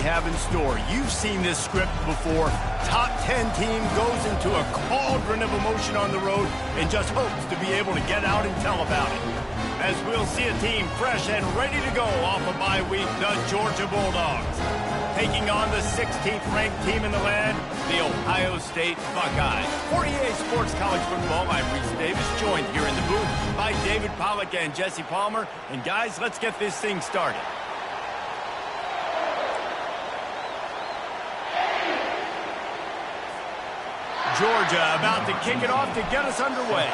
have in store. You've seen this script before. Top 10 team goes into a cauldron of emotion on the road and just hopes to be able to get out and tell about it. As we'll see a team fresh and ready to go off a bye week, the Georgia Bulldogs. Taking on the 16th ranked team in the land, the Ohio State Buckeyes. For EA Sports College Football, I'm Reese Davis, joined here in the booth by David Pollack and Jesse Palmer. And guys, let's get this thing started. Georgia about to kick it off to get us underway.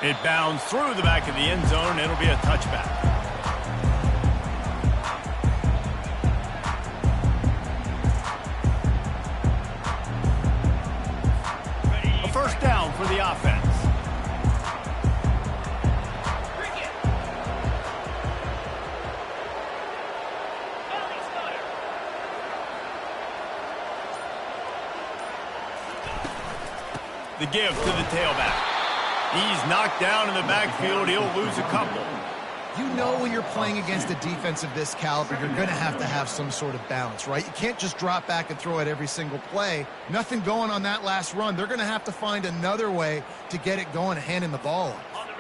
It bounds through the back of the end zone. It'll be a touchback. A first down for the offense. The give to the tailback. He's knocked down in the backfield. He'll lose a couple. You know when you're playing against a defense of this caliber, you're going to have some sort of balance, right? You can't just drop back and throw it every single play. Nothing going on that last run. They're going to have to find another way to get it going and handing the ball off.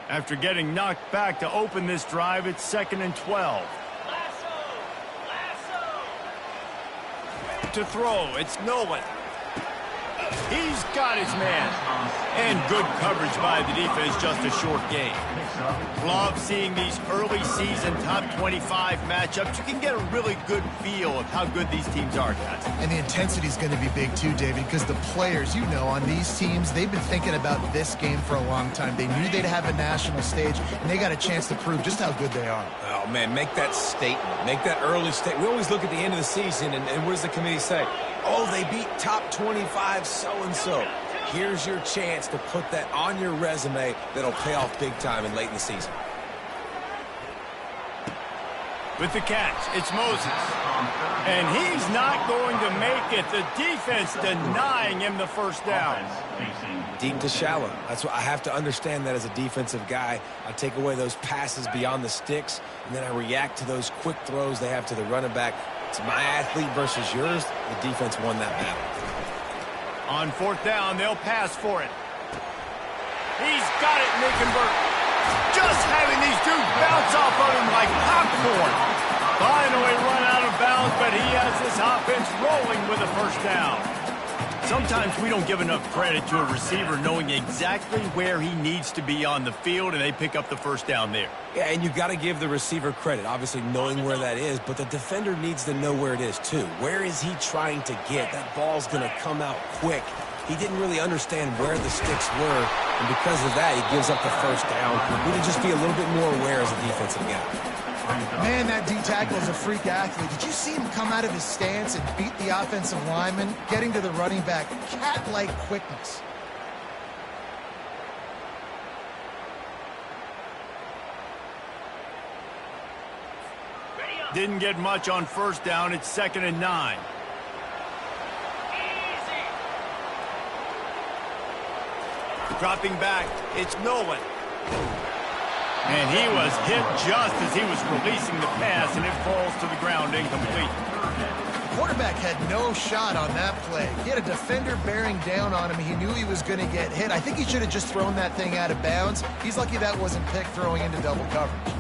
After getting knocked back to open this drive, it's 2nd and 12. To throw, it's Nolan. He's got his man. And good coverage by the defense, just a short gain. Love seeing these early season top 25 matchups. You can get a really good feel of how good these teams are, guys. And the intensity is going to be big too, David, because the players, you know, on these teams, they've been thinking about this game for a long time. They knew they'd have a national stage, and they got a chance to prove just how good they are. Oh, man, make that statement. Make that early statement. We always look at the end of the season, and what does the committee say? Oh, they beat top 25 so-and-so. Here's your chance to put that on your resume that'll pay off big time and late in the season. With the catch, it's Moses. And he's not going to make it. The defense denying him the first down. Deep to shallow. That's what I have to understand that as a defensive guy. I take away those passes beyond the sticks, and then I react to those quick throws they have to the running back. It's my athlete versus yours. The defense won that battle. On 4th down, they'll pass for it. He's got it, and they convert. Just having these dudes bounce off of him like popcorn. Finally run out of bounds, but he has this offense rolling with a first down. Sometimes we don't give enough credit to a receiver knowing exactly where he needs to be on the field, and they pick up the first down there. Yeah, and you got to give the receiver credit, obviously knowing where that is, but the defender needs to know where it is too. Where is he trying to get? That ball's going to come out quick. He didn't really understand where the sticks were, and because of that, he gives up the first down. We need to just be a little bit more aware as a defensive guy. Man, that D-tackle is a freak athlete. Did you see him come out of his stance and beat the offensive lineman, getting to the running back? Cat-like quickness. Didn't get much on first down. It's 2nd and 9. Dropping back, it's Nolan. And he was hit just as he was releasing the pass, and it falls to the ground incomplete. The quarterback had no shot on that play. He had a defender bearing down on him. He knew he was going to get hit. I think he should have just thrown that thing out of bounds. He's lucky that wasn't picked throwing into double coverage.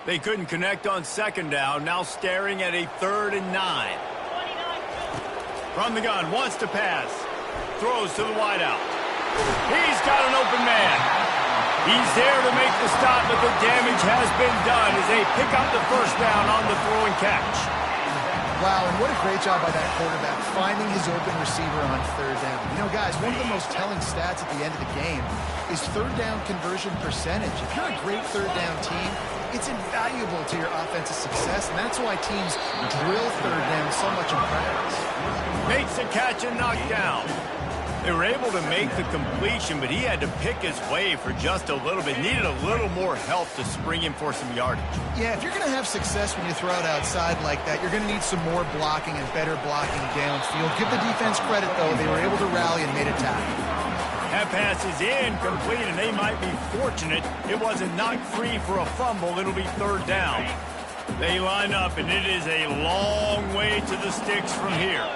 They couldn't connect on 2nd down, now staring at a 3rd and 9. From the gun, wants to pass. Throws to the wideout. He's got an open man. He's there to make the stop, but the damage has been done as they pick up the first down on the throw and catch. Wow, and what a great job by that quarterback, finding his open receiver on 3rd down. You know, guys, one of the most telling stats at the end of the game is 3rd down conversion percentage. If you're a great 3rd down team, it's invaluable to your offensive success, and that's why teams drill 3rd down so much in practice. Makes a catch and knocked down. They were able to make the completion, but he had to pick his way for just a little bit. Needed a little more help to spring him for some yardage. Yeah, if you're going to have success when you throw it outside like that, you're going to need some more blocking and better blocking downfield. Give the defense credit, though. They were able to rally and made a tackle. That pass is incomplete, and they might be fortunate it wasn't knocked free for a fumble. It'll be third down. They line up, and it is a long way to the sticks from here.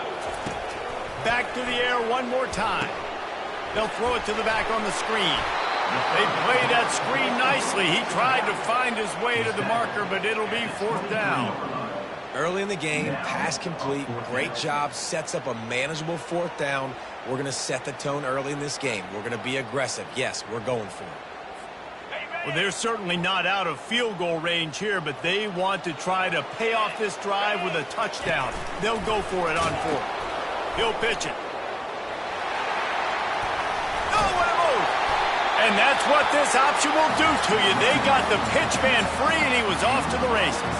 Back to the air one more time. They'll throw it to the back on the screen. They play that screen nicely. He tried to find his way to the marker, but it'll be fourth down. Early in the game, pass complete. Great job. Sets up a manageable fourth down. We're going to set the tone early in this game. We're going to be aggressive. Yes, we're going for it. Well, they're certainly not out of field goal range here, but they want to try to pay off this drive with a touchdown. They'll go for it on fourth. He'll pitch it. Nowhere to move. And that's what this option will do to you. They got the pitch man free, and he was off to the races.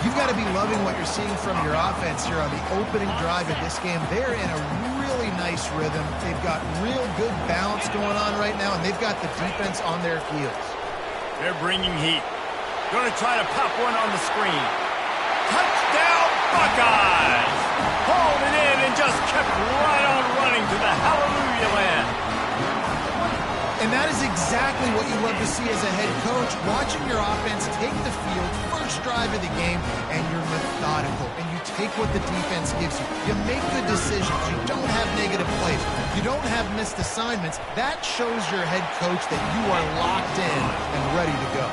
You've got to be loving what you're seeing from your offense here on the opening drive of this game. They're in a really nice rhythm. They've got real good balance going on right now, and they've got the defense on their heels. They're bringing heat. Going to try to pop one on the screen. Touchdown, Buckeyes! Hauled it in and just kept right on running to the hallelujah land. And that is exactly what you love to see as a head coach, watching your offense take the field, first drive of the game, and you're methodical, and you take what the defense gives you. You make good decisions. You don't have negative plays. You don't have missed assignments. That shows your head coach that you are locked in and ready to go.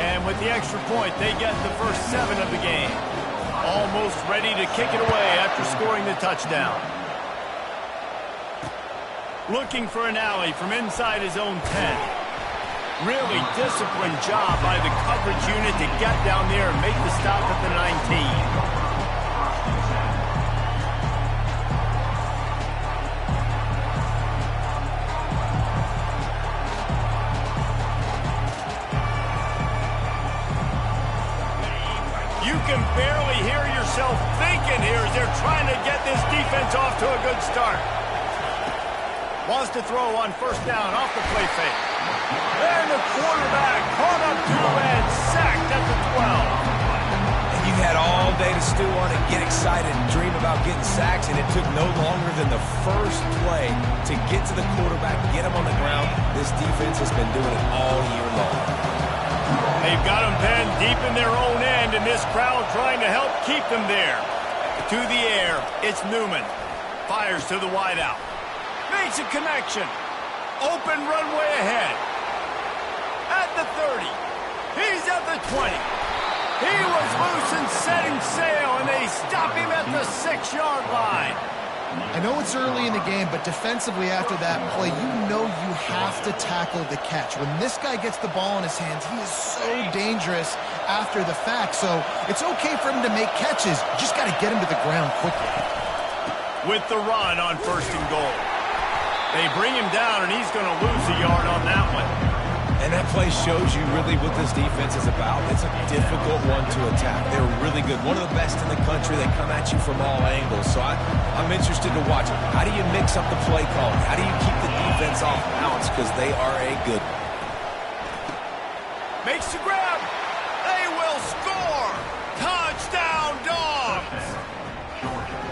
And with the extra point, they get the first 7 of the game. Almost ready to kick it away after scoring the touchdown. Looking for an alley from inside his own 10. Really disciplined job by the coverage unit to get down there and make the stop at the 19. You can barely hear yourself thinking here as they're trying to get this defense off to a good start. Wants to throw on first down off the play fake. And the quarterback caught up to and sacked at the 12. And you've had all day to stew on it, get excited, and dream about getting sacks, and it took no longer than the first play to get to the quarterback, get him on the ground. This defense has been doing it all year long. They've got him penned deep in their own end, and this crowd trying to help keep them there. To the air, it's Newman. Fires to the wideout. Makes a connection. Open runway ahead. At the 30. He's at the 20. He was loose and setting sail, and they stop him at the 6-yard line. I know it's early in the game, but defensively after that play, you know you have to tackle the catch. When this guy gets the ball in his hands, he is so dangerous after the fact. So it's okay for him to make catches. You just got to get him to the ground quickly. With the run on first and goal. They bring him down, and he's going to lose a yard on that one. And that play shows you really what this defense is about. It's a difficult one to attack. They're really good. One of the best in the country. They come at you from all angles. So I'm interested to watch. How do you mix up the play calling? How do you keep the defense off balance? Because they are a good one. Makes the grab. They will score. Touchdown, Dogs.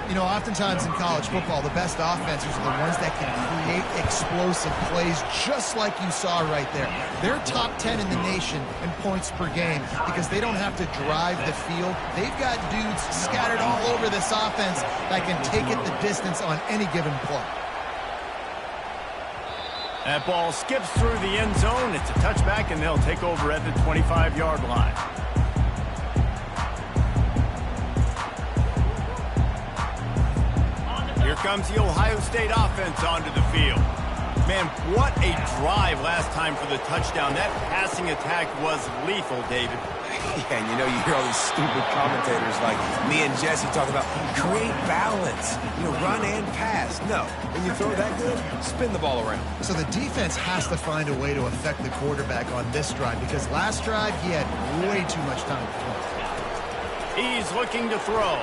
You know, oftentimes in college football, the best offenses are the ones that can create explosive plays just like you saw right there. They're top 10 in the nation in points per game because they don't have to drive the field. They've got dudes scattered all over this offense that can take it the distance on any given play. That ball skips through the end zone. It's a touchback, and they'll take over at the 25-yard line. Here comes the Ohio State offense onto the field. Man, what a drive last time for the touchdown. That passing attack was lethal, David. Yeah, and you know, you hear all these stupid commentators like me and Jesse talk about create balance, run and pass. No, when you throw that good, spin the ball around. So the defense has to find a way to affect the quarterback on this drive because last drive he had way too much time to throw. He's looking to throw.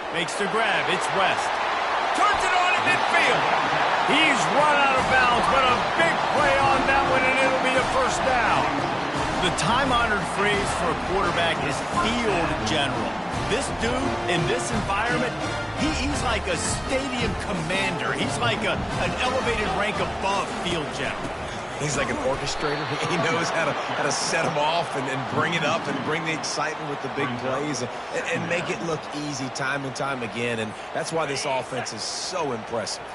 Makes the grab. It's West. turns it on at midfield. He's run out of bounds, but a big play on that one, and it'll be a first down. The time-honored phrase for a quarterback is field general. This dude, in this environment, he's like a stadium commander. He's like an elevated rank above field general. He's like an orchestrator. He knows how to set them off and bring it up and bring the excitement with the big plays and make it look easy time and time again. And that's why this offense is so impressive.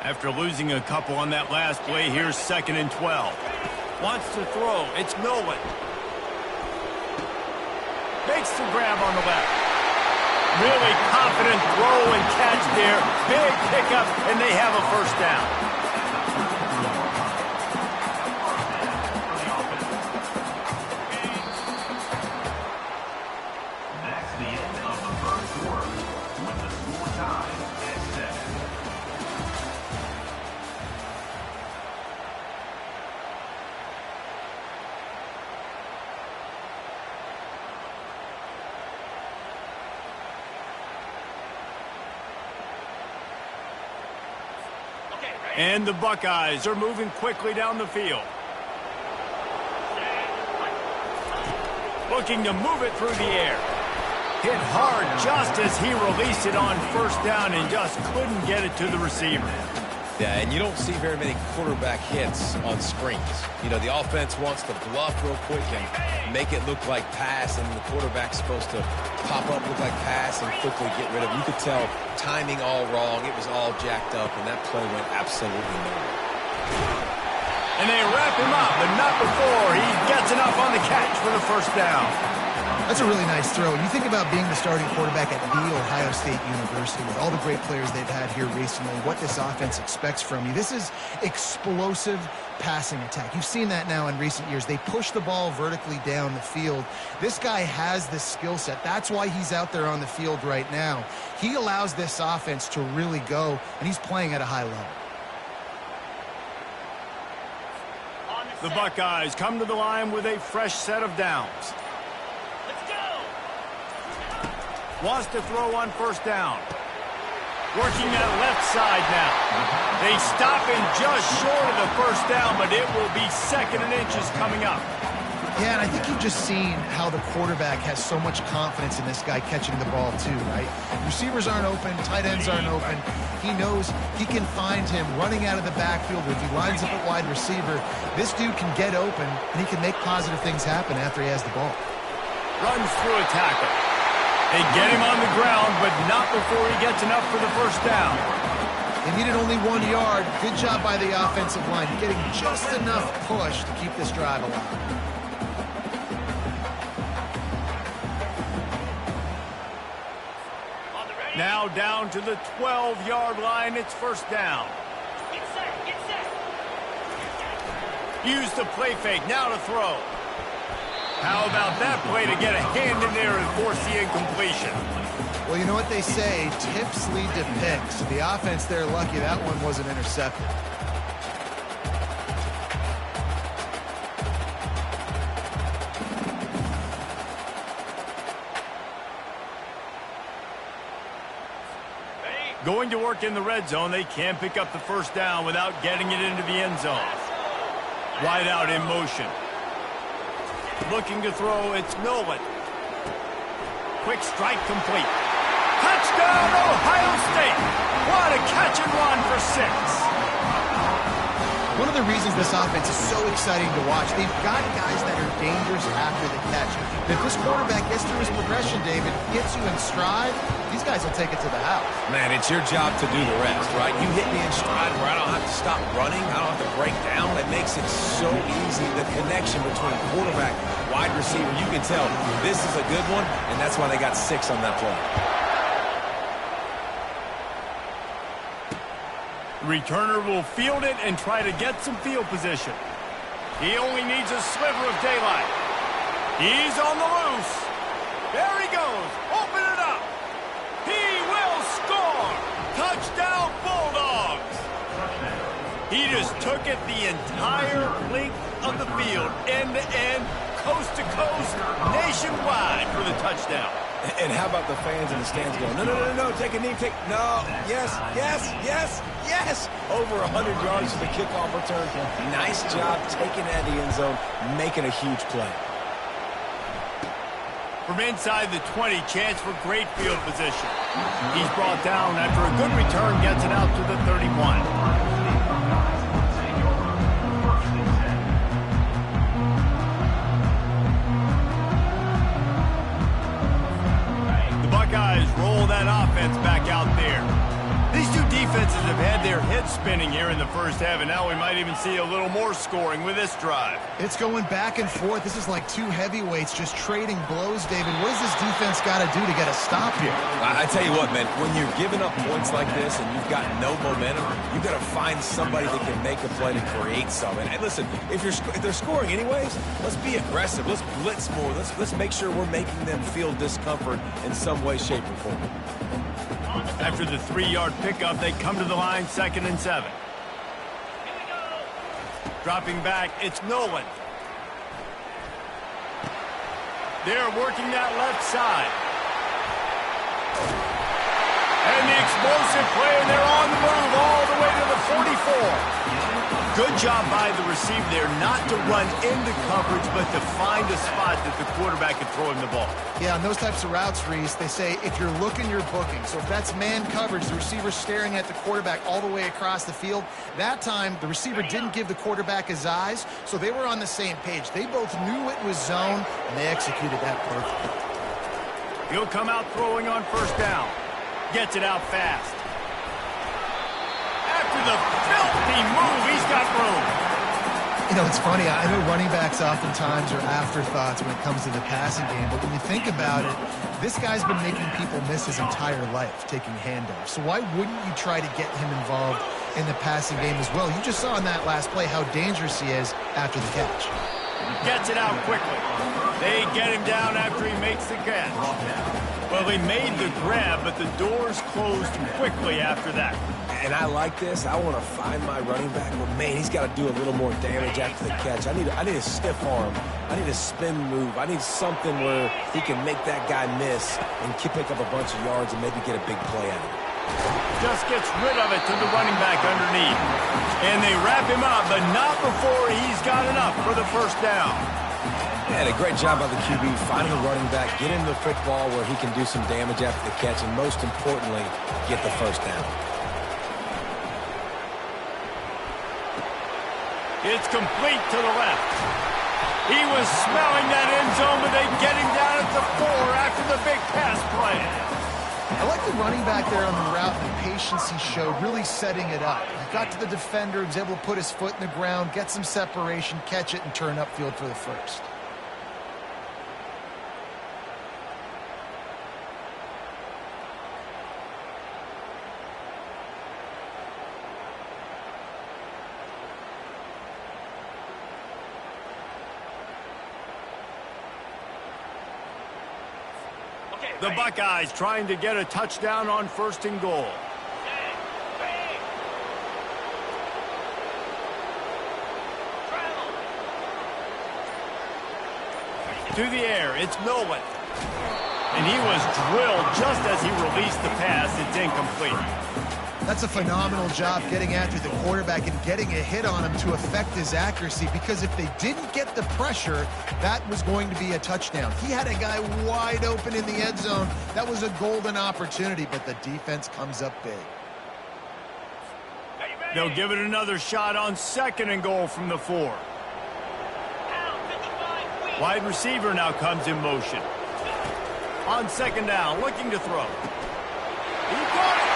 After losing a couple on that last play, here's 2nd and 12. Wants to throw. It's Nolan. Makes the grab on the left. Really confident throw and catch there. Big pickup, and they have a first down. That's the end of the first quarter with the score tied at 7. And the Buckeyes are moving quickly down the field. Looking to move it through the air. Hit hard just as he released it on first down and just couldn't get it to the receiver. Yeah, and you don't see very many quarterback hits on screens. You know, the offense wants to bluff real quick and make it look like pass, and the quarterback's supposed to pop up, look like pass, and quickly get rid of it. You could tell timing all wrong. It was all jacked up, and that play went absolutely nowhere. And they wrap him up, but not before he gets enough on the catch for the first down. That's a really nice throw. You think about being the starting quarterback at The Ohio State University with all the great players they've had here recently, what this offense expects from you. This is explosive passing attack. You've seen that now in recent years. They push the ball vertically down the field. This guy has the skill set. That's why he's out there on the field right now. He allows this offense to really go, and he's playing at a high level. The Buckeyes come to the line with a fresh set of downs. Wants to throw on first down. Working that left side now. They stop him just short of the first down, but it will be 2nd and inches coming up. Yeah, and I think you've just seen how the quarterback has so much confidence in this guy catching the ball too, right? Receivers aren't open, tight ends aren't open. He knows he can find him running out of the backfield, or if he lines up at wide receiver, this dude can get open, and he can make positive things happen after he has the ball. Runs through a tackle. They get him on the ground, but not before he gets enough for the first down. They needed only 1 yard. Good job by the offensive line, getting just enough push to keep this drive alive. Now down to the 12-yard line. It's first down. Use the play fake. Now to throw. How about that play to get a hand in there and force the incompletion? Well, you know what they say, tips lead to picks. The offense, they're lucky that one wasn't intercepted. Going to work in the red zone, they can't pick up the first down without getting it into the end zone. Wide out in motion. Looking to throw, it's Nolan. Quick strike complete. Touchdown, Ohio State! What a catch and run for 6. One of the reasons this offense is so exciting to watch, they've got guys that are dangerous after the catch. If this quarterback gets through his progression, David, gets you in stride, these guys will take it to the house. Man, it's your job to do the rest, right? You hit me in stride where I don't have to stop running. I don't have to break down. It makes it so easy. The connection between quarterback, wide receiver, you can tell this is a good one, and that's why they got 6 on that play. Returner will field it and try to get some field position. He only needs a sliver of daylight. He's on the loose. There he goes. Open it up. He will score. Touchdown, Bulldogs. He just took it the entire length of the field, end to end, coast to coast, nationwide for the touchdown. And how about the fans in the stands going, no, no, no, no, take a knee, no, yes, yes, yes, yes. Over 100 yards to the kickoff return. Nice job taking that end zone, making a huge play. From inside the 20, chance for great field position. He's brought down after a good return, gets it out to the 31. Buckeyes roll that offense back out there. These two defenses have had their heads spinning here in the first half, and now we might even see a little more scoring with this drive. It's going back and forth. This is like two heavyweights just trading blows, David. What does this defense got to do to get a stop here? I tell you what, man, when you're giving up points like this and you've got no momentum, you've got to find somebody that can make a play to create something. And listen, if they're scoring anyways, let's be aggressive. Let's blitz more. Let's make sure we're making them feel discomfort in some way, shape, or form. After the 3-yard pickup, they come to the line, 2nd and 7. Dropping back, it's Nolan. They're working that left side. And the explosive play, and they're on the move all the way to the 44. Good job by the receiver there not to run into coverage, but to find a spot that the quarterback can throw him the ball. Yeah, on those types of routes, Reese, they say if you're looking, you're booking. So if that's man coverage, the receiver's staring at the quarterback all the way across the field. That time, the receiver didn't give the quarterback his eyes, so they were on the same page. They both knew it was zone, and they executed that perfectly. He'll come out throwing on 1st down. Gets it out fast. After the filthy move, he's got room. You know, it's funny. I know running backs oftentimes are afterthoughts when it comes to the passing game, but when you think about it, this guy's been making people miss his entire life taking handoffs. So why wouldn't you try to get him involved in the passing game as well? You just saw in that last play how dangerous he is after the catch. Gets it out quickly. They get him down after he makes the catch. Well, he made the grab, but the doors closed quickly after that. And I like this. I want to find my running back, but man, he's got to do a little more damage after the catch. I need a stiff arm. I need a spin move. I need something where he can make that guy miss and pick up a bunch of yards and maybe get a big play out of it. Just gets rid of it to the running back underneath. And they wrap him up, but not before he's got enough for the 1st down. Yeah, a great job by the QB, finding the running back, get him the football where he can do some damage after the catch, and most importantly, get the 1st down. It's complete to the left. He was smelling that end zone, but they get him down at the 4 after the big pass play. I like the running back there on the route, the patience he showed, really setting it up. He got to the defender, he was able to put his foot in the ground, get some separation, catch it, and turn upfield for the 1st. The Buckeyes trying to get a touchdown on 1st and goal. To the air, it's Nolan. And he was drilled just as he released the pass. It's incomplete. That's a phenomenal job getting after the quarterback and getting a hit on him to affect his accuracy, because if they didn't get the pressure, that was going to be a touchdown. He had a guy wide open in the end zone. That was a golden opportunity, but the defense comes up big. They'll give it another shot on 2nd and goal from the 4. Wide receiver now comes in motion. On 2nd down, looking to throw. He got it!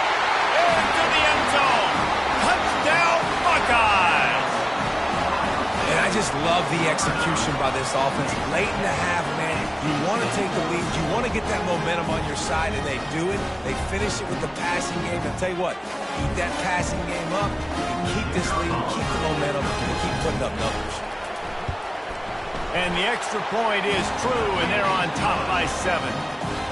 Into the end zone. Touchdown, Buckeyes! And I just love the execution by this offense. Late in the half, man, you want to take the lead. You want to get that momentum on your side, and they do it. They finish it with the passing game. And tell you what, keep that passing game up, and keep this lead, keep the momentum, and keep putting up numbers. And the extra point is true, and they're on top by 7.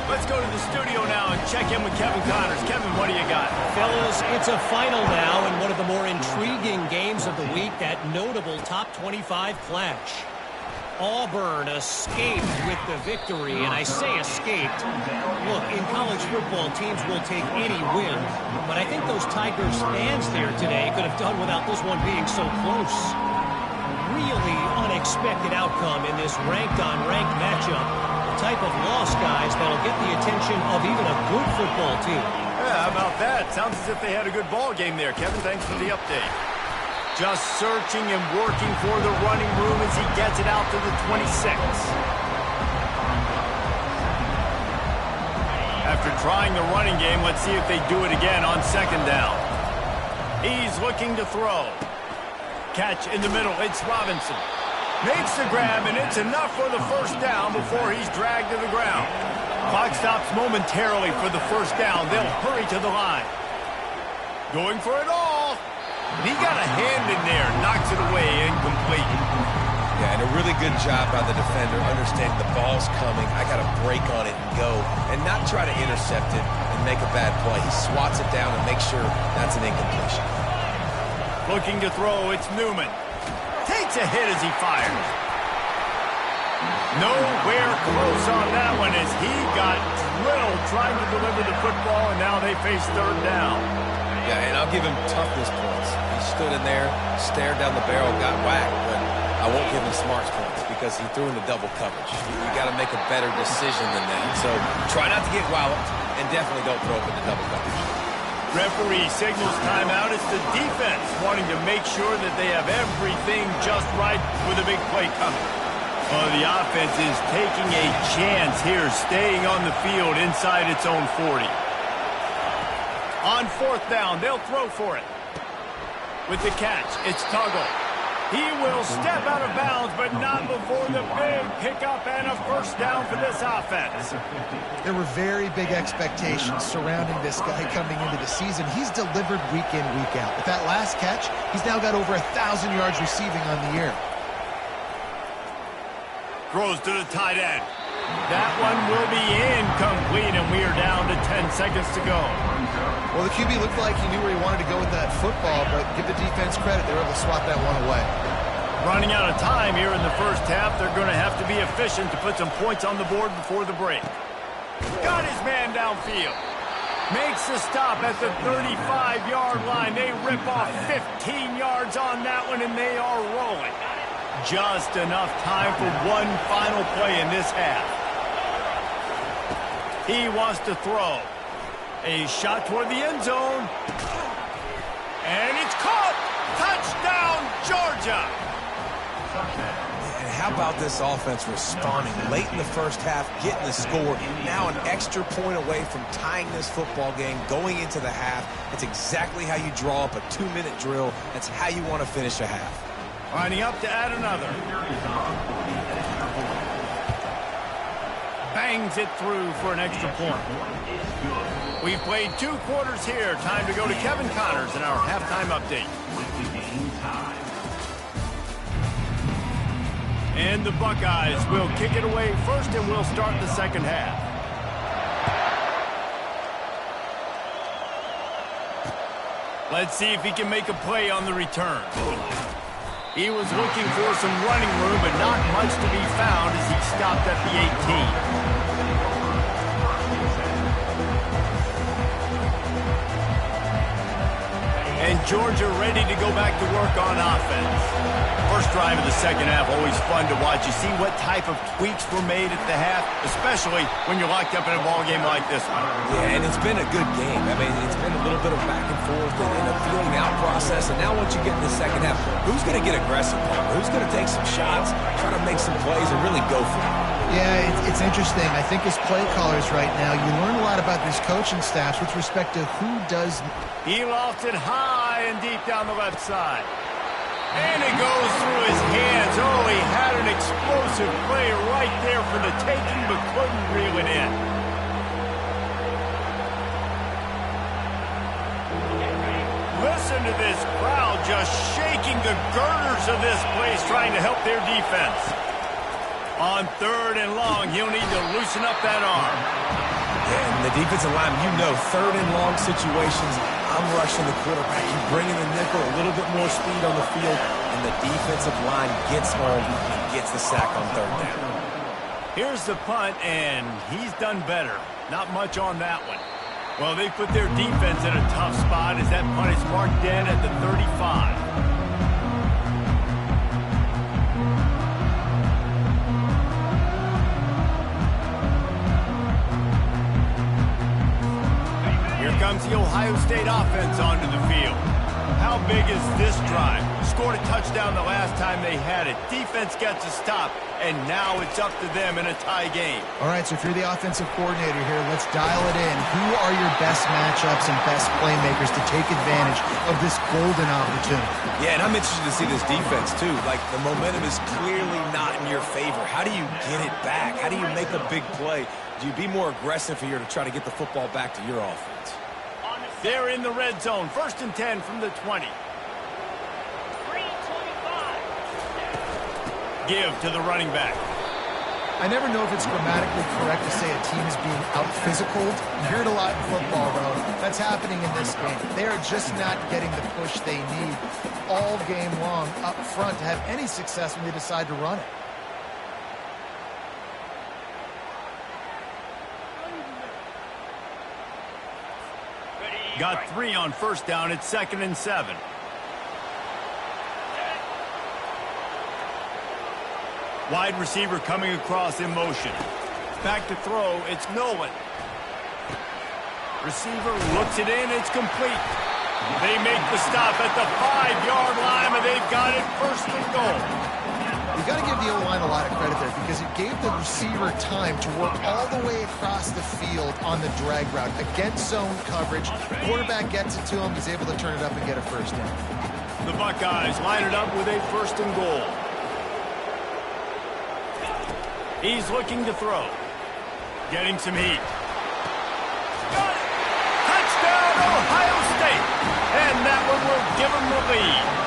Let's go to the studio now and check in with Kevin Connors. Kevin, what do you got? Fellas, it's a final now in one of the more intriguing games of the week, that notable top 25 clash. Auburn escaped with the victory, and I say escaped. Look, in college football, teams will take any win, but I think those Tigers fans there today could have done without this one being so close. Really unexpected outcome in this ranked-on-ranked matchup. The type of loss, guys, that'll get the attention of even a good football team. Yeah, how about that? Sounds as if they had a good ball game there. Kevin, thanks for the update. Just searching and working for the running room as he gets it out to the 26. After trying the running game, let's see if they do it again on second down. He's looking to throw. Catch in the middle. It's Robinson. Makes the grab, and it's enough for the first down before he's dragged to the ground. Clock stops momentarily for the first down. They'll hurry to the line. Going for it all. He got a hand in there, knocks it away, incomplete. Yeah, and a really good job by the defender, understanding the ball's coming. I got to break on it and go, and not try to intercept it and make a bad play. He swats it down and makes sure that's an incompletion. Looking to throw, it's Newman. Takes a hit as he fires. Nowhere close on that one as he got drilled trying to deliver the football, and now they face third down. Yeah, and I'll give him toughness points. He stood in there, stared down the barrel, got whacked, but I won't give him smarts points because he threw into double coverage. You got to make a better decision than that. So try not to get walloped, and definitely don't throw up into double coverage. Referee signals timeout. It's the defense wanting to make sure that they have everything just right with a big play coming. The offense is taking a chance here, staying on the field inside its own 40. On fourth down, they'll throw for it. With the catch, it's Tuggle. He will step out of bounds, but not before the big pickup and a first down for this offense. There were very big expectations surrounding this guy coming into the season. He's delivered week in, week out. With that last catch, he's now got over 1,000 yards receiving on the year. Throws to the tight end. That one will be incomplete, and we are down to 10 seconds to go. Well, the QB looked like he knew where he wanted to go with that football, but give the defense credit. They were able to swat that one away. Running out of time here in the first half. They're going to have to be efficient to put some points on the board before the break. Got his man downfield. Makes the stop at the 35-yard line. They rip off 15 yards on that one, and they are rolling. Just enough time for one final play in this half. He wants to throw. A shot toward the end zone. And it's caught! Touchdown, Georgia! And how about this offense responding late in the first half, getting the score, now an extra point away from tying this football game, going into the half. That's exactly how you draw up a 2-minute drill. That's how you want to finish a half. Lining up to add another. Bangs it through for an extra point. We've played 2 quarters here. Time to go to Kevin Connors in our halftime update. And the Buckeyes will kick it away first, and we'll start the second half. Let's see if he can make a play on the return. He was looking for some running room, but not much to be found as he stopped at the 18. And Georgia ready to go back to work on offense. First drive of the second half, always fun to watch. You see what type of tweaks were made at the half, especially when you're locked up in a ball game like this one. Yeah, and it's been a good game. I mean, it's been a little bit of back and forth and a feeling out process. And now once you get in the second half, who's going to get aggressive? Who's going to take some shots, try to make some plays, and really go for it? Yeah, it's interesting. I think as play callers right now, you learn a lot about these coaching staffs with respect to who does. He lofted high and deep down the left side. And it goes through his hands. Oh, he had an explosive play right there for the taking, but couldn't reel it in. Listen to this crowd just shaking the girders of this place, trying to help their defense. On third and long, he'll need to loosen up that arm. And the defensive line, you know, third and long situations, I'm rushing the quarterback. He's bringing the nickel, a little bit more speed on the field, and the defensive line gets home and gets the sack on third down. Here's the punt, and he's done better. Not much on that one. Well, they put their defense in a tough spot as that punt is marked in at the 35. Comes the Ohio State offense onto the field. How big is this drive? Scored a touchdown the last time they had it. Defense gets a stop, and now it's up to them in a tie game. All right, so if you're the offensive coordinator here, let's dial it in. Who are your best matchups and best playmakers to take advantage of this golden opportunity? Yeah, and I'm interested to see this defense, too. Like, the momentum is clearly not in your favor. How do you get it back? How do you make a big play? Do you be more aggressive here to try to get the football back to your offense? They're in the red zone. 1st and 10 from the 20. Give to the running back. I never know if it's grammatically correct to say a team is being out-physicaled. You hear it a lot in football, though. That's happening in this game. They are just not getting the push they need all game long up front to have any success when they decide to run it. Got 3 on 1st down. It's 2nd and 7. Wide receiver coming across in motion. Back to throw. It's Nolan. Receiver looks it in. It's complete. They make the stop at the 5-yard line, and they've got it 1st and goal. You've got to give the O-line a lot of credit there because it gave the receiver time to work all the way across the field on the drag route against zone coverage. Quarterback gets it to him. He's able to turn it up and get a 1st down. The Buckeyes line it up with a 1st and goal. He's looking to throw. Getting some heat. Got it! Touchdown, Ohio State! And that one will give them the lead.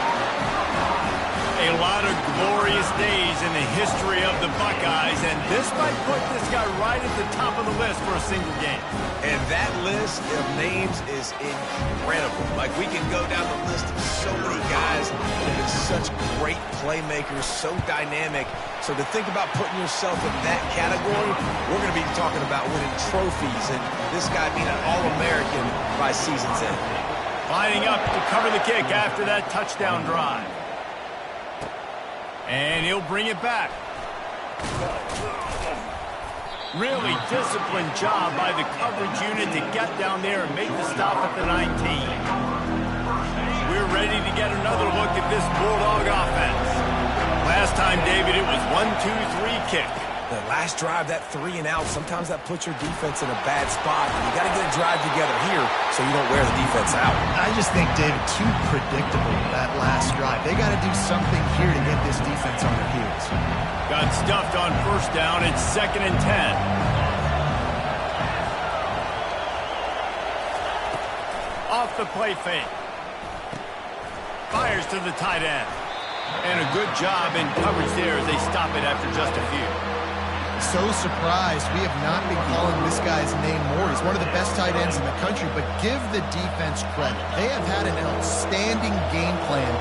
A lot of glorious days in the history of the Buckeyes, and this might put this guy right at the top of the list for a single game. And that list of names is incredible. Like, we can go down the list of so many guys that have been such great playmakers, so dynamic. So to think about putting yourself in that category, we're going to be talking about winning trophies, and this guy being an All-American by season's end. Lining up to cover the kick after that touchdown drive. And he'll bring it back. Really disciplined job by the coverage unit to get down there and make the stop at the 19. We're ready to get another look at this Bulldog offense. Last time, David, it was 1-2-3 kick. The last drive, that 3 and out, sometimes that puts your defense in a bad spot. And you got to get a drive together here so you don't wear the defense out. I just think, David, too predictable, that last drive. They got to do something here to get this defense on their heels. Got stuffed on 1st down. It's 2nd and 10. Off the play fake. Fires to the tight end. And a good job in coverage there as they stop it after just a few. So surprised we have not been calling this guy's name more. He's one of the best tight ends in the country, but give the defense credit. They have had an outstanding game plan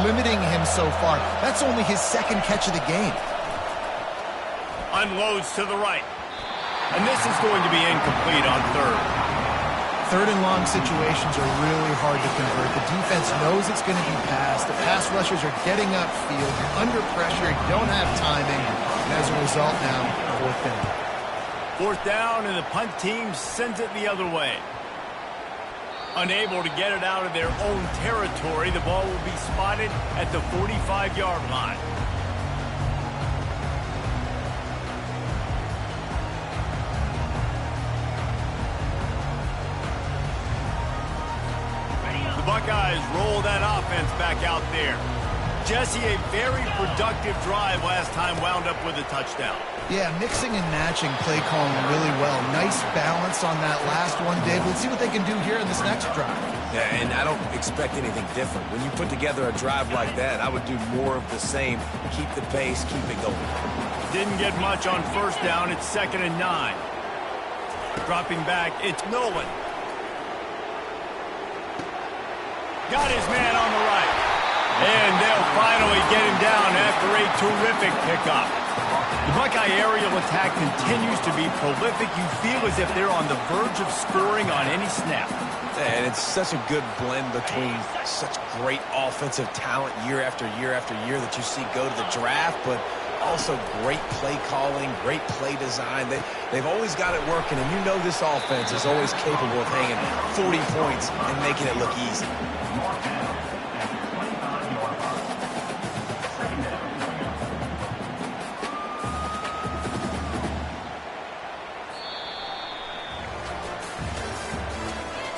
limiting him so far. That's only his 2nd catch of the game. Unloads to the right. And this is going to be incomplete on 3rd. 3rd and long situations are really hard to convert. The defense knows it's going to be passed. The pass rushers are getting upfield. You're under pressure. You don't have timing. And as a result now, 4th down. 4th down, and the punt team sends it the other way. Unable to get it out of their own territory, the ball will be spotted at the 45-yard line. Buckeyes roll that offense back out there. Jesse, a very productive drive last time wound up with a touchdown. Yeah, mixing and matching play calling really well. Nice balance on that last one, Dave. Let's see what they can do here in this next drive. Yeah, and I don't expect anything different. When you put together a drive like that, I would do more of the same. Keep the pace, keep it going. Didn't get much on 1st down. It's 2nd and 9. Dropping back, it's Nolan. Got his man on the right. And they'll finally get him down after a terrific pickup. The Buckeye aerial attack continues to be prolific. You feel as if they're on the verge of scoring on any snap. And it's such a good blend between such great offensive talent year after year after year that you see go to the draft, but also great play calling, great play design. They've always got it working, and you know this offense is always capable of hanging 40 points and making it look easy.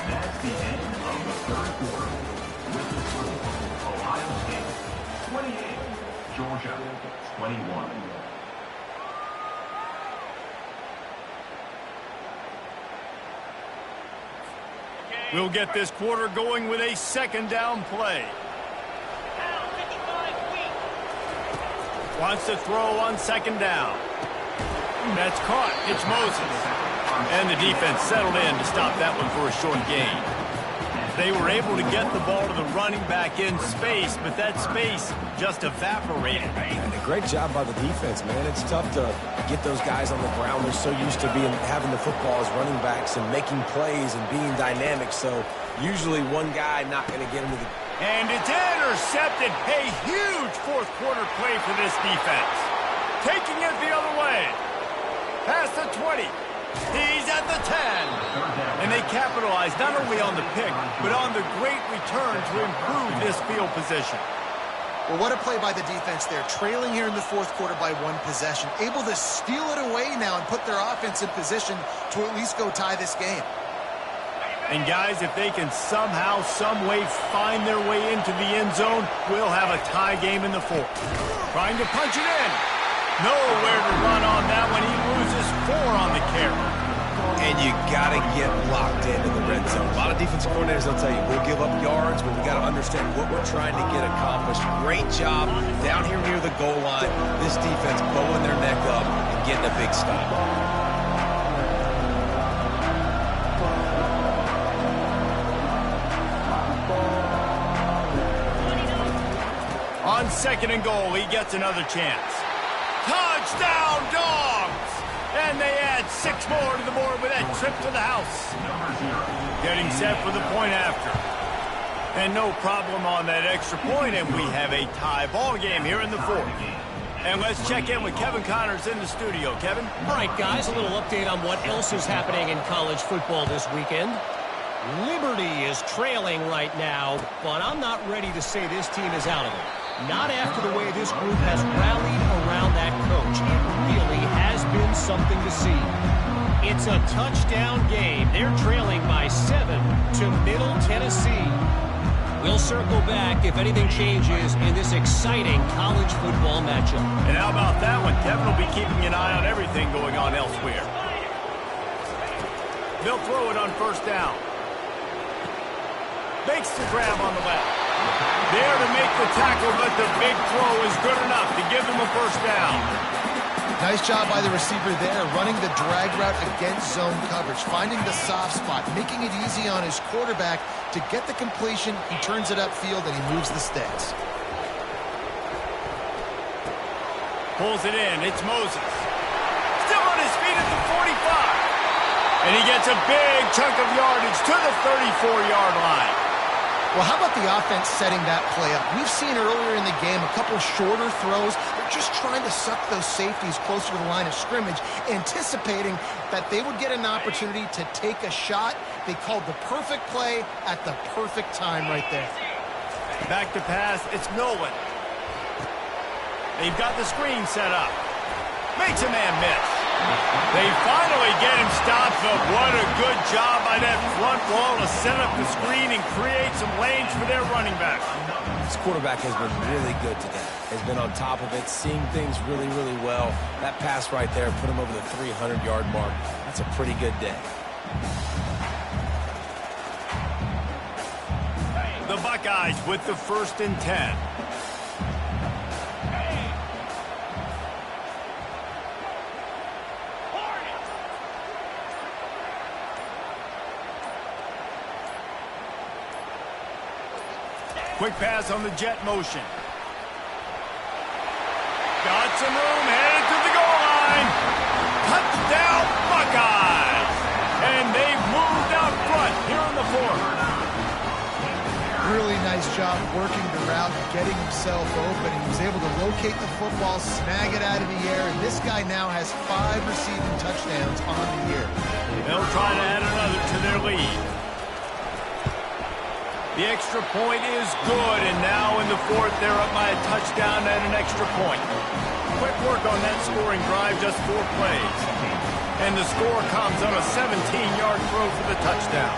That's the end of the third quarter. With the score, Ohio State 28, Georgia 21. We'll get this quarter going with a second down play. Wants to throw on second down. That's caught. It's Moses. And the defense settled in to stop that one for a short gain. They were able to get the ball to the running back in space, but that space just evaporated. And a great job by the defense, man. It's tough to get those guys on the ground. They're so used to having the football as running backs and making plays and being dynamic. So usually one guy not going to get into the... And it's intercepted. A huge fourth quarter play for this defense. Taking it the other way. Past the 20. He's at the 10. And they capitalize not only on the pick, but on the great return to improve this field position. Well, what a play by the defense there. Trailing here in the fourth quarter by one possession. Able to steal it away now and put their offense in position to at least go tie this game. And guys, if they can somehow, some way find their way into the end zone, we'll have a tie game in the fourth. Trying to punch it in. Nowhere to run on that one. He loses 4 on the carry. And you got to get locked into the red zone. A lot of defensive coordinators, they'll tell you, we'll give up yards, but we got to understand what we're trying to get accomplished. Great job down here near the goal line. This defense bowing their neck up and getting a big stop. On second and goal, he gets another chance. Touchdown, Dogs! And they add 6 more to the board with that trip to the house. Getting set for the point after. And no problem on that extra point, and we have a tie ball game here in the fourth. And let's check in with Kevin Connors in the studio. Kevin? All right, guys, a little update on what else is happening in college football this weekend. Liberty is trailing right now, but I'm not ready to say this team is out of it. Not after the way this group has rallied around that coach. It really has been something to see. It's a touchdown game. They're trailing by 7 to Middle Tennessee. We'll circle back if anything changes in this exciting college football matchup. And how about that one? Kevin will be keeping an eye on everything going on elsewhere. They'll throw it on first down. Makes the grab on the left. There to make the tackle, but the big throw is good enough to give them a first down. Nice job by the receiver there, running the drag route against zone coverage, finding the soft spot, making it easy on his quarterback to get the completion. He turns it upfield, and he moves the sticks. Pulls it in. It's Moses. Still on his feet at the 45. And he gets a big chunk of yardage to the 34-yard line. Well, how about the offense setting that play up? We've seen earlier in the game a couple shorter throws. They're just trying to suck those safeties closer to the line of scrimmage, anticipating that they would get an opportunity to take a shot. They called the perfect play at the perfect time right there. Back to pass. It's Nolan. They've got the screen set up. Makes a man miss. They finally get him stopped, but what a good job by that front wall to set up the screen and create some lanes for their running back. This quarterback has been really good today. Has been on top of it, seeing things really, really well. That pass right there put him over the 300-yard mark. That's a pretty good day. The Buckeyes with the 1st and 10. Quick pass on the jet motion. Got some room, headed to the goal line. Touchdown, Buckeyes! And they've moved out front here on the fourth. Really nice job working the route, getting himself open. He was able to locate the football, snag it out of the air, and this guy now has 5 receiving touchdowns on the year. They'll try to add another to their lead. The extra point is good, and now in the fourth, they're up by a touchdown and an extra point. Quick work on that scoring drive, just 4 plays. And the score comes on a 17-yard throw for the touchdown.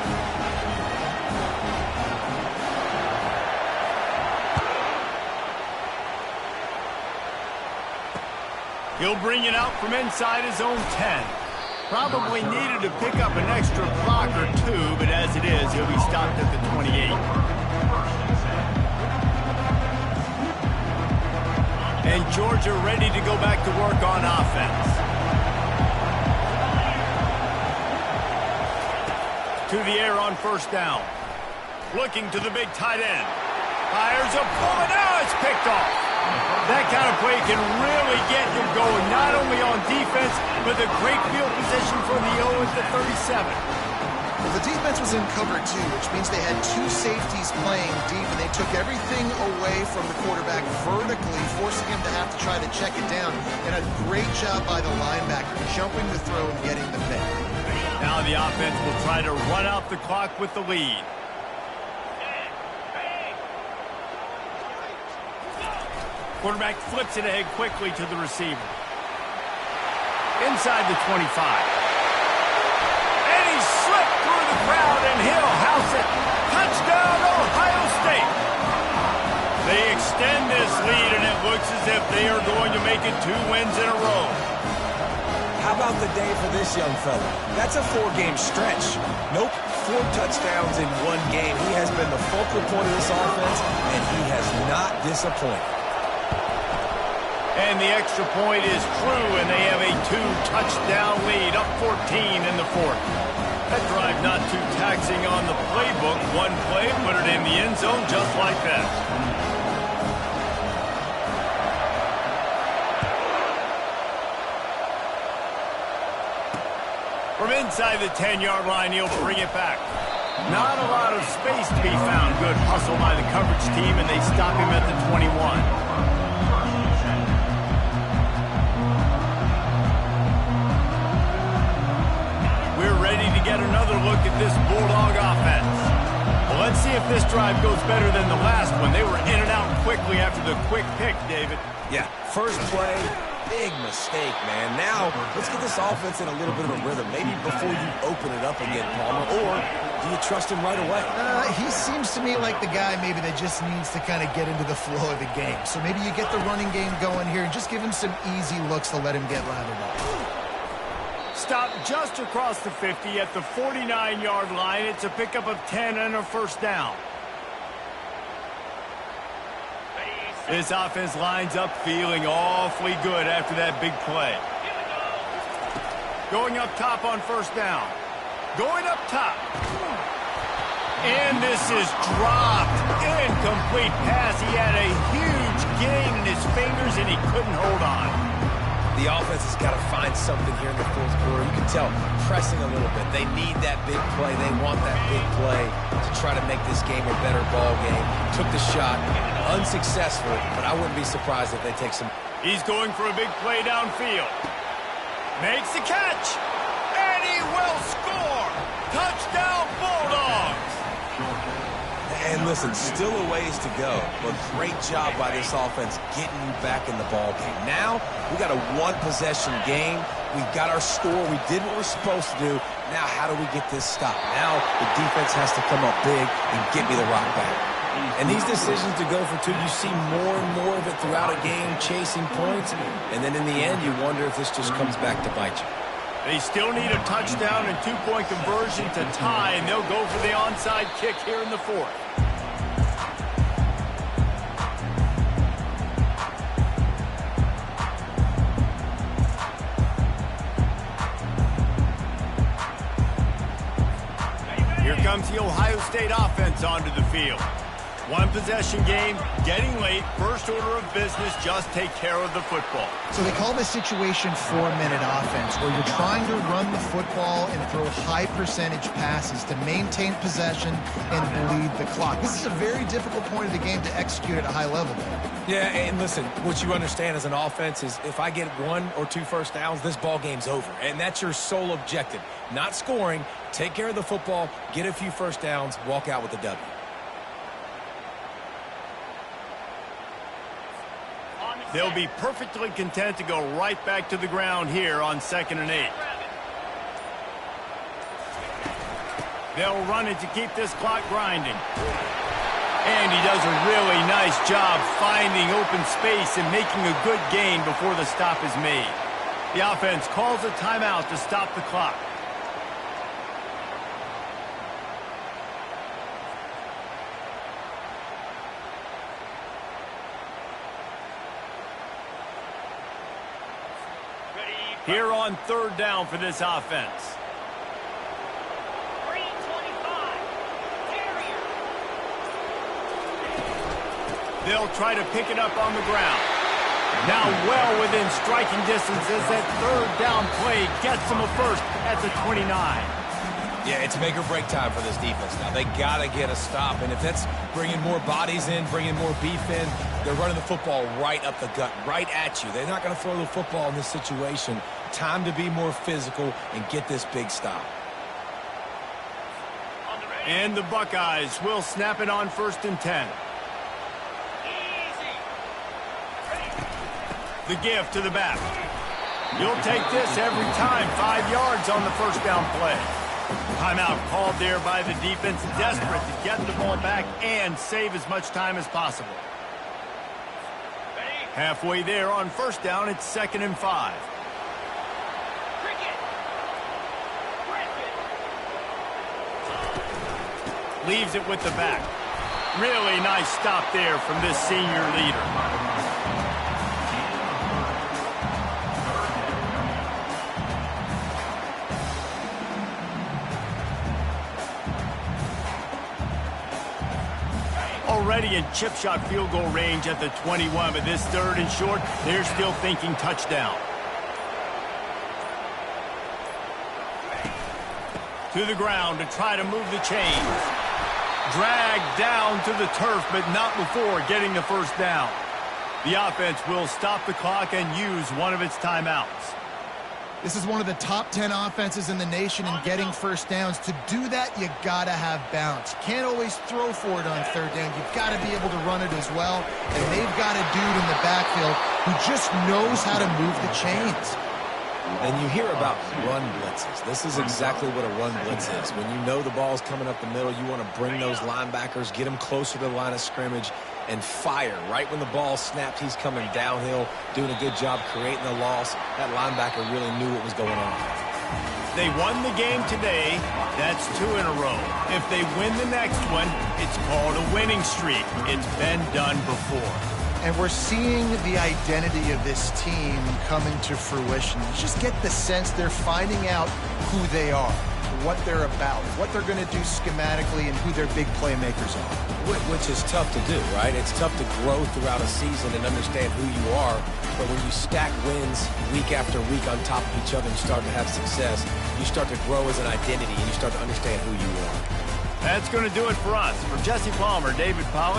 He'll bring it out from inside his own 10. Probably needed to pick up an extra block or 2, but as it is, he'll be stopped at the 28. And Georgia ready to go back to work on offense. To the air on first down. Looking to the big tight end. Fires a pull, and now it's picked off. That kind of play can really get you going, not only on defense, but the great field position for the O at the 37. Well, the defense was in cover 2, which means they had 2 safeties playing deep, and they took everything away from the quarterback vertically, forcing him to have to try to check it down. And a great job by the linebacker, jumping the throw and getting the pick. Now the offense will try to run out the clock with the lead. Quarterback flips it ahead quickly to the receiver. Inside the 25. And he slipped through the crowd, and he'll house it. Touchdown, Ohio State. They extend this lead, and it looks as if they are going to make it 2 wins in a row. How about the day for this young fella? That's a 4-game stretch. Nope, 4 touchdowns in 1 game. He has been the focal point of this offense, and he has not disappointed. And the extra point is true, and they have a 2-touchdown lead, up 14 in the fourth. That drive not too taxing on the playbook. 1 play, put it in the end zone just like that. From inside the 10-yard line, he'll bring it back. Not a lot of space to be found. Good hustle by the coverage team, and they stop him at the 21. Get another look at this Bulldog offense. Well, let's see if this drive goes better than the last one. They were in and out quickly after the quick pick, David. Yeah, first play, big mistake, man. Now, let's get this offense in a little bit of a rhythm. Maybe before you open it up again, Palmer, or do you trust him right away? He seems to me like the guy maybe that just needs to kind of get into the flow of the game. So maybe you get the running game going here and just give him some easy looks to let him get lathered up. Stop just across the 50 at the 49-yard line. It's a pickup of 10 and a first down. This offense lines up feeling awfully good after that big play. Going up top on first down. Going up top. And this is dropped. Incomplete pass. He had a huge gain in his fingers, and he couldn't hold on. The offense has got to find something here in the fourth quarter. You can tell pressing a little bit. They need that big play. They want that big play to try to make this game a better ball game. Took the shot. Unsuccessful, but I wouldn't be surprised if they take some. He's going for a big play downfield. Makes the catch. And he will score. Touchdown, Bulldogs. And listen, still a ways to go, but great job by this offense getting you back in the ball game. Now, we got a 1-possession game. We got our score. We did what we're supposed to do. Now, how do we get this stopped? Now, the defense has to come up big and get me the rock back. And these decisions to go for 2, you see more and more of it throughout a game, chasing points. And then in the end, you wonder if this just comes back to bite you. They still need a touchdown and 2-point conversion to tie, and they'll go for the onside kick here in the fourth. Here comes the Ohio State offense onto the field. One possession game, getting late, first order of business, just take care of the football. So they call this situation 4-minute offense, where you're trying to run the football and throw high percentage passes to maintain possession and bleed the clock. This is a very difficult point of the game to execute at a high level. Yeah, and listen, what you understand as an offense is if I get 1 or 2 first downs, this ball game's over. And that's your sole objective. Not scoring, take care of the football, get a few first downs, walk out with a W. They'll be perfectly content to go right back to the ground here on 2nd and 8. They'll run it to keep this clock grinding. And he does a really nice job finding open space and making a good gain before the stop is made. The offense calls a timeout to stop the clock. Here on 3rd down for this offense. They'll try to pick it up on the ground. Now well within striking distance as that 3rd down play gets them a first at the 29. Yeah, it's make or break time for this defense now. They got to get a stop, and if that's bringing more bodies in, bringing more beef in, they're running the football right up the gut, right at you. They're not going to throw the football in this situation. Time to be more physical and get this big stop. And the Buckeyes will snap it on 1st and 10. The give to the back. You'll take this every time. 5 yards on the first down play. Timeout called there by the defense, desperate to get the ball back and save as much time as possible. Halfway there on 1st down, it's 2nd and 5. Leaves it with the back. Really nice stop there from this senior leader. Already in chip shot field goal range at the 21, but this 3rd and short, they're still thinking touchdown. To the ground to try to move the chains. Dragged down to the turf, but not before getting the first down. The offense will stop the clock and use one of its timeouts. This is one of the top 10 offenses in the nation in getting first downs. To do that, you got to have balance. You can't always throw for it on 3rd down. You've got to be able to run it as well. And they've got a dude in the backfield who just knows how to move the chains. And you hear about run blitzes. This is exactly what a run blitz is. When you know the ball's coming up the middle, you want to bring those linebackers, get them closer to the line of scrimmage, and fire. Right when the ball snapped, he's coming downhill, doing a good job creating the loss. That linebacker really knew what was going on. They won the game today. That's 2 in a row. If they win the next one, it's called a winning streak. It's been done before. And we're seeing the identity of this team coming to fruition. You just get the sense they're finding out who they are, what they're about, what they're going to do schematically, and who their big playmakers are. Which is tough to do, right? It's tough to grow throughout a season and understand who you are. But when you stack wins week after week on top of each other and start to have success, you start to grow as an identity and you start to understand who you are. That's going to do it for us. For Jesse Palmer, David Pollack.